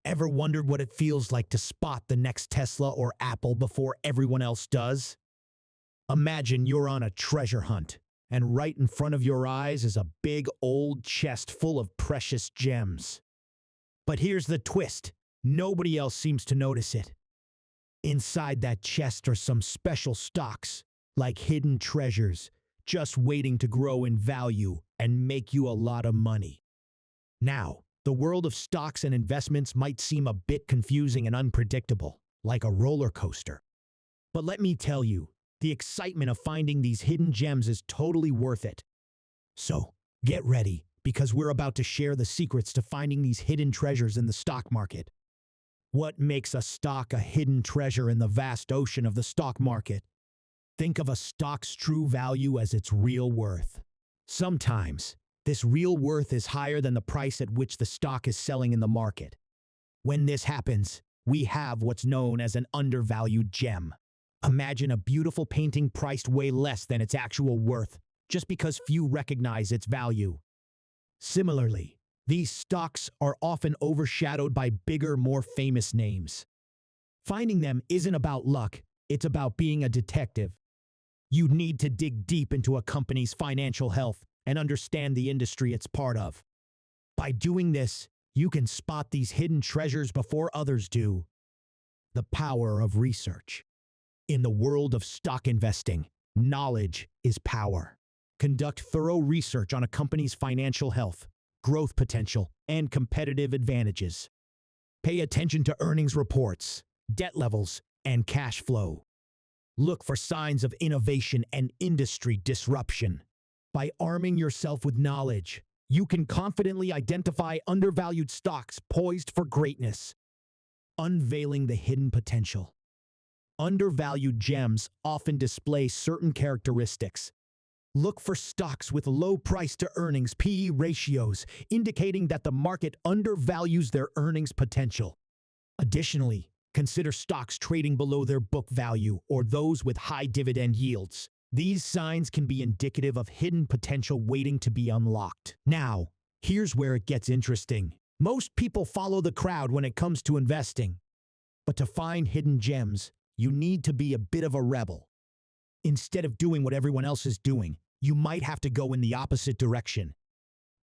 Ever wondered what it feels like to spot the next Tesla or Apple before everyone else does? Imagine you're on a treasure hunt, and right in front of your eyes is a big old chest full of precious gems. But here's the twist. Nobody else seems to notice it. Inside that chest are some special stocks, like hidden treasures, just waiting to grow in value and make you a lot of money. Now, the world of stocks and investments might seem a bit confusing and unpredictable, like a roller coaster. But let me tell you, the excitement of finding these hidden gems is totally worth it. So, get ready, because we're about to share the secrets to finding these hidden treasures in the stock market. What makes a stock a hidden treasure in the vast ocean of the stock market? Think of a stock's true value as its real worth. Sometimes, this real worth is higher than the price at which the stock is selling in the market. When this happens, we have what's known as an undervalued gem. Imagine a beautiful painting priced way less than its actual worth, just because few recognize its value. Similarly, these stocks are often overshadowed by bigger, more famous names. Finding them isn't about luck, it's about being a detective. You need to dig deep into a company's financial health and understand the industry it's part of. By doing this, you can spot these hidden treasures before others do. The power of research. In the world of stock investing, knowledge is power. Conduct thorough research on a company's financial health, growth potential, and competitive advantages. Pay attention to earnings reports, debt levels, and cash flow. Look for signs of innovation and industry disruption. By arming yourself with knowledge, you can confidently identify undervalued stocks poised for greatness. Unveiling the hidden potential. Undervalued gems often display certain characteristics. Look for stocks with low price-to-earnings (PE) ratios, indicating that the market undervalues their earnings potential. Additionally, consider stocks trading below their book value or those with high dividend yields. These signs can be indicative of hidden potential waiting to be unlocked. Now, here's where it gets interesting. Most people follow the crowd when it comes to investing. But to find hidden gems, you need to be a bit of a rebel. Instead of doing what everyone else is doing, you might have to go in the opposite direction.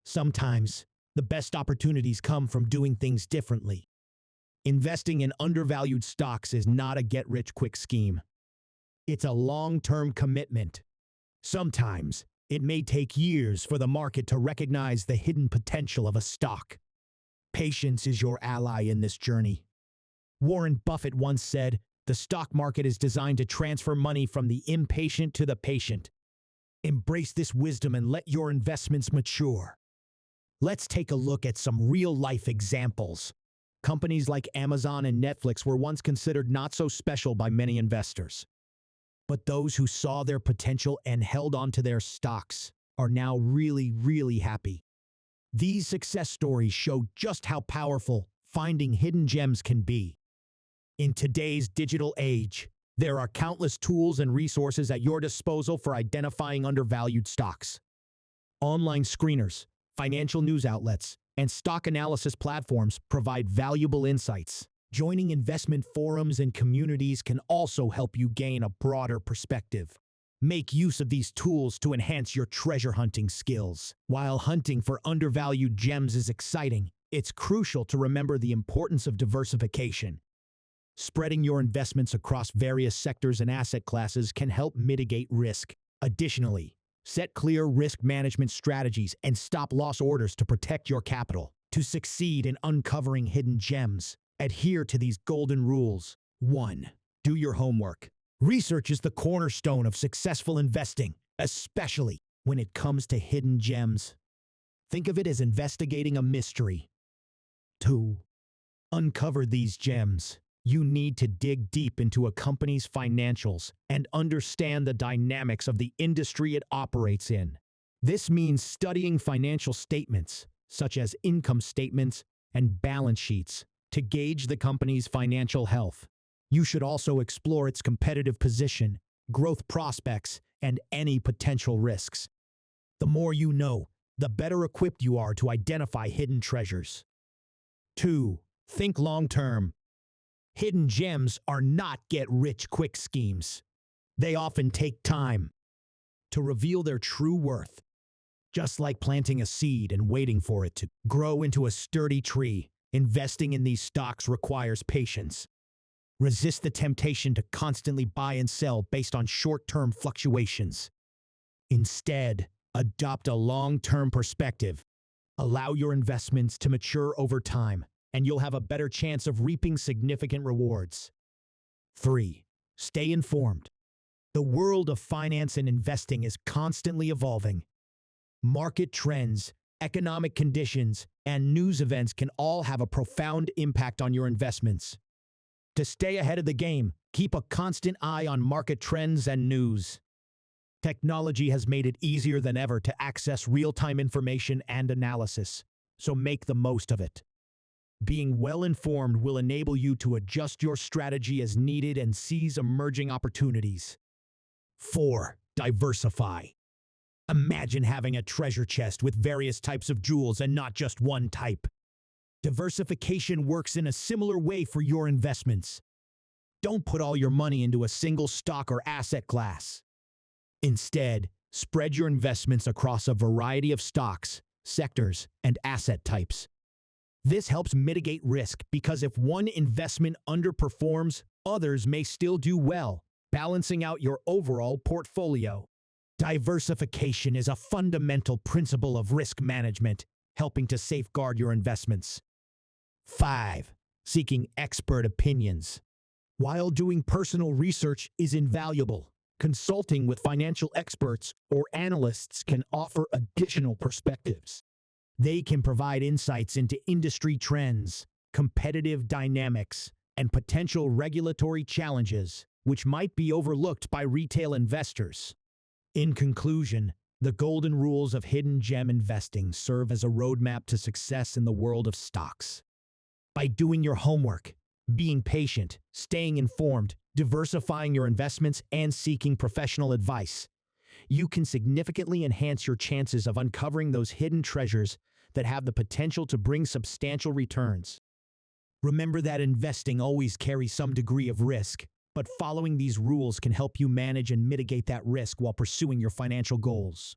Sometimes, the best opportunities come from doing things differently. Investing in undervalued stocks is not a get-rich-quick scheme. It's a long-term commitment. Sometimes, it may take years for the market to recognize the hidden potential of a stock. Patience is your ally in this journey. Warren Buffett once said, "The stock market is designed to transfer money from the impatient to the patient." Embrace this wisdom and let your investments mature. Let's take a look at some real-life examples. Companies like Amazon and Netflix were once considered not so special by many investors. But those who saw their potential and held on to their stocks are now really happy. These success stories show just how powerful finding hidden gems can be. In today's digital age, there are countless tools and resources at your disposal for identifying undervalued stocks. Online screeners, financial news outlets, and stock analysis platforms provide valuable insights. Joining investment forums and communities can also help you gain a broader perspective. Make use of these tools to enhance your treasure hunting skills. While hunting for undervalued gems is exciting, it's crucial to remember the importance of diversification. Spreading your investments across various sectors and asset classes can help mitigate risk. Additionally, set clear risk management strategies and stop-loss orders to protect your capital. To succeed in uncovering hidden gems, adhere to these golden rules. 1. Do your homework. Research is the cornerstone of successful investing, especially when it comes to hidden gems. Think of it as investigating a mystery. 2. Uncover these gems. You need to dig deep into a company's financials and understand the dynamics of the industry it operates in. This means studying financial statements, such as income statements and balance sheets, to gauge the company's financial health. You should also explore its competitive position, growth prospects, and any potential risks. The more you know, the better equipped you are to identify hidden treasures. 2. Think long-term. Hidden gems are not get-rich-quick schemes. They often take time to reveal their true worth. Just like planting a seed and waiting for it to grow into a sturdy tree, investing in these stocks requires patience. Resist the temptation to constantly buy and sell based on short-term fluctuations. Instead, adopt a long-term perspective. Allow your investments to mature over time, and you'll have a better chance of reaping significant rewards. 3. Stay informed. The world of finance and investing is constantly evolving. Market trends, economic conditions, and news events can all have a profound impact on your investments. To stay ahead of the game, keep a constant eye on market trends and news. Technology has made it easier than ever to access real-time information and analysis, so make the most of it. Being well-informed will enable you to adjust your strategy as needed and seize emerging opportunities. 4. Diversify. Imagine having a treasure chest with various types of jewels and not just one type. Diversification works in a similar way for your investments. Don't put all your money into a single stock or asset class. Instead, spread your investments across a variety of stocks, sectors, and asset types. This helps mitigate risk because if one investment underperforms, others may still do well, balancing out your overall portfolio. Diversification is a fundamental principle of risk management, helping to safeguard your investments. 5. Seeking expert opinions. While doing personal research is invaluable, consulting with financial experts or analysts can offer additional perspectives. They can provide insights into industry trends, competitive dynamics, and potential regulatory challenges, which might be overlooked by retail investors. In conclusion, the golden rules of hidden gem investing serve as a roadmap to success in the world of stocks. By doing your homework, being patient, staying informed, diversifying your investments, and seeking professional advice, you can significantly enhance your chances of uncovering those hidden treasures that have the potential to bring substantial returns. Remember that investing always carries some degree of risk, but following these rules can help you manage and mitigate that risk while pursuing your financial goals.